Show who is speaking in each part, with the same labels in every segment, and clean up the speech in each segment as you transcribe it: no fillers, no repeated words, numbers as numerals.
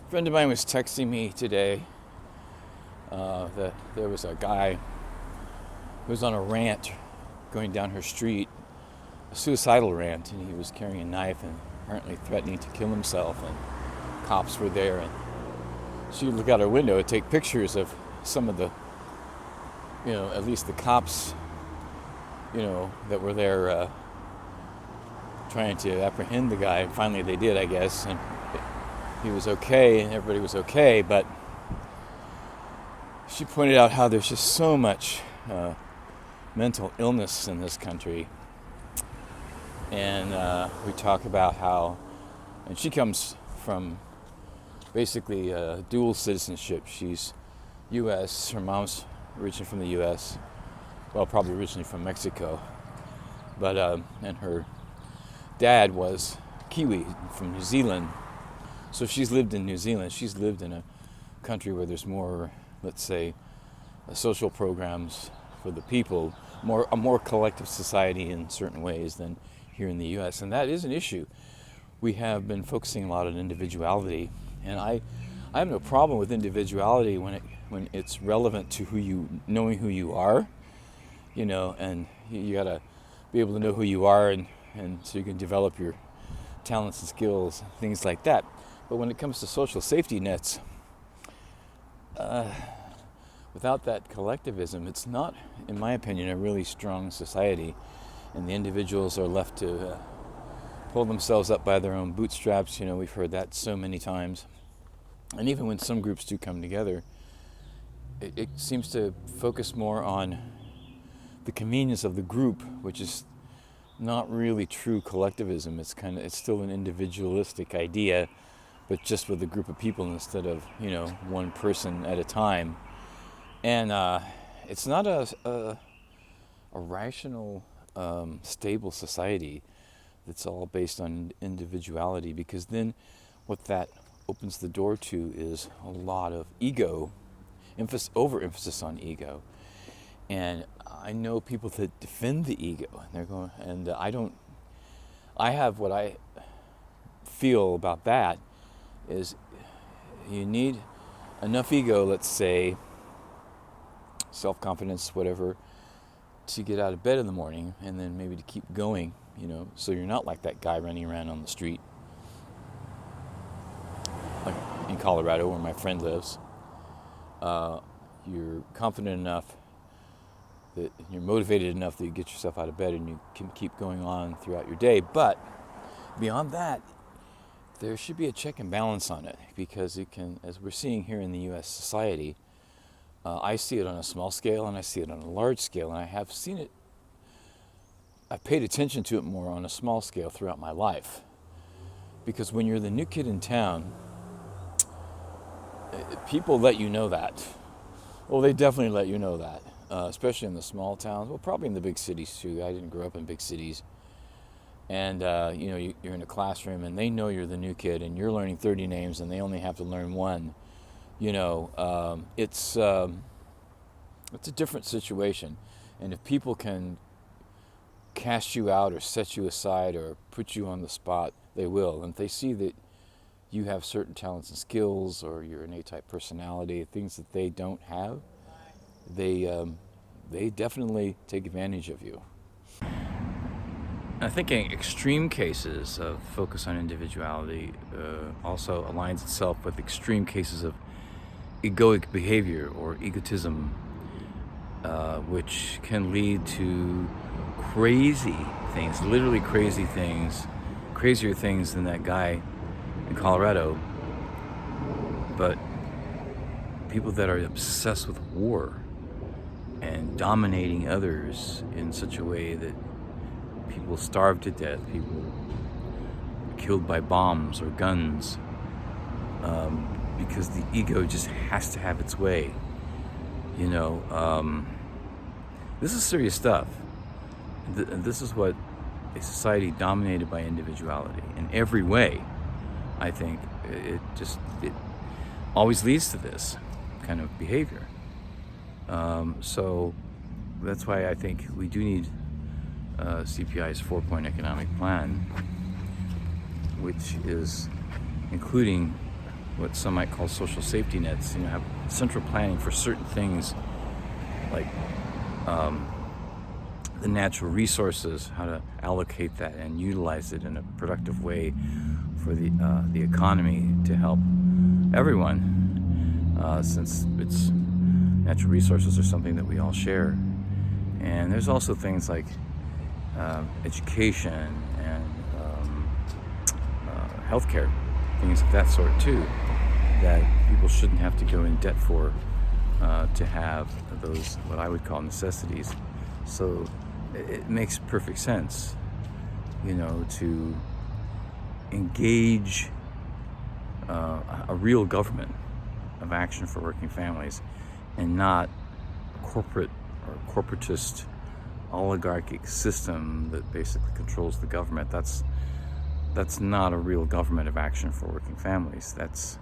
Speaker 1: A friend of mine was texting me today that there was a guy who was on a rant going down her street, a suicidal rant, and he was carrying a knife and apparently threatening to kill himself, and cops were there, and she would look out her window and take pictures of some of the, at least the cops, that were there trying to apprehend the guy. And finally they did, I guess, and he was okay and everybody was okay, but she pointed out how there's just so much mental illness in this country. And we talk about how, and she comes from basically dual citizenship. She's U.S., her mom's originally from the U.S., well, probably originally from Mexico, but and her dad was Kiwi from New Zealand. So she's lived in New Zealand. She's lived in a country where there's more, let's say, social programs for the people, a more collective society in certain ways than here in the U.S. And that is an issue. We have been focusing a lot on individuality, and I have no problem with individuality when it's relevant to knowing who you are, and you gotta be able to know who you are, and so you can develop your talents and skills, things like that. But when it comes to social safety nets, without that collectivism, it's not, in my opinion, a really strong society, and the individuals are left to pull themselves up by their own bootstraps. We've heard that so many times. And even when some groups do come together, it seems to focus more on the convenience of the group, which is not really true collectivism. It's still an individualistic idea, but just with a group of people instead of, one person at a time. And it's not a rational, stable society that's all based on individuality, because then what that opens the door to is a lot of ego, overemphasis on ego. And I know people that defend the ego, and they're going, and I have what I feel about that is you need enough ego, let's say, self-confidence, whatever, to get out of bed in the morning, and then maybe to keep going, so you're not like that guy running around on the street, like in Colorado where my friend lives. You're confident enough that you're motivated enough that you get yourself out of bed and you can keep going on throughout your day. But beyond that, there should be a check and balance on it, because it can, as we're seeing here in the U.S. society, I see it on a small scale and I see it on a large scale, and I have seen it, I've paid attention to it more on a small scale throughout my life. Because when you're the new kid in town, people let you know that. Well, they definitely let you know that, especially in the small towns. Well, probably in the big cities too. I didn't grow up in big cities. And, you're in a classroom and they know you're the new kid and you're learning 30 names and they only have to learn one. It's a different situation. And if people can cast you out or set you aside or put you on the spot, they will. And if they see that you have certain talents and skills, or you're an A-type personality, things that they don't have, they definitely take advantage of you. I think in extreme cases of focus on individuality also aligns itself with extreme cases of egoic behavior or egotism, which can lead to crazy things, literally crazy things, crazier things than that guy in Colorado. But people that are obsessed with war and dominating others in such a way that people starve to death, people are killed by bombs or guns, because the ego just has to have its way. This is serious stuff. This is what a society dominated by individuality in every way. I think it always leads to this kind of behavior. So that's why I think we do need CPI's 4-point economic plan, which is including what some might call social safety nets, have central planning for certain things like the natural resources, how to allocate that and utilize it in a productive way for the economy to help everyone, since it's natural resources are something that we all share. And there's also things like education and healthcare, things of that sort too, that people shouldn't have to go in debt for to have those, what I would call necessities. So it makes perfect sense, to engage a real government of action for working families, and not a corporate or corporatist oligarchic system that basically controls the government. That's not a real government of action for working families. That's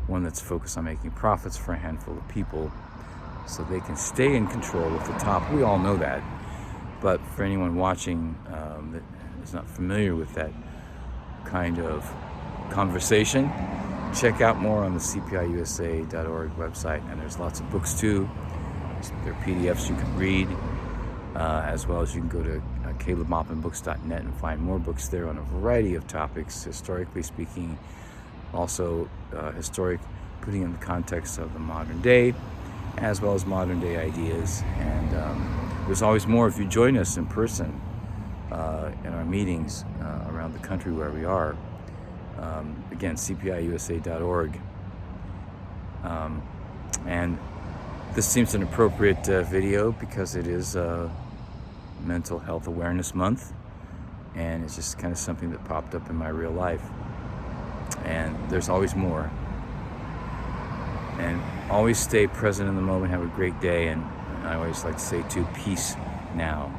Speaker 1: one that's focused on making profits for a handful of people so they can stay in control at the top. We all know that. But for anyone watching that is not familiar with that kind of conversation, check out more on the cpiusa.org website. And there's lots of books too. There are PDFs you can read, as well as you can go to calebmaupinbooks.net and find more books there on a variety of topics, historically speaking, also historic, putting in the context of the modern day, as well as modern day ideas. And there's always more if you join us in person in our meetings around the country where we are. Again, cpiusa.org. And this seems an appropriate video because it is Mental Health Awareness Month, and it's just kind of something that popped up in my real life. And there's always more. And always stay present in the moment. Have a great day. And I always like to say too, peace now.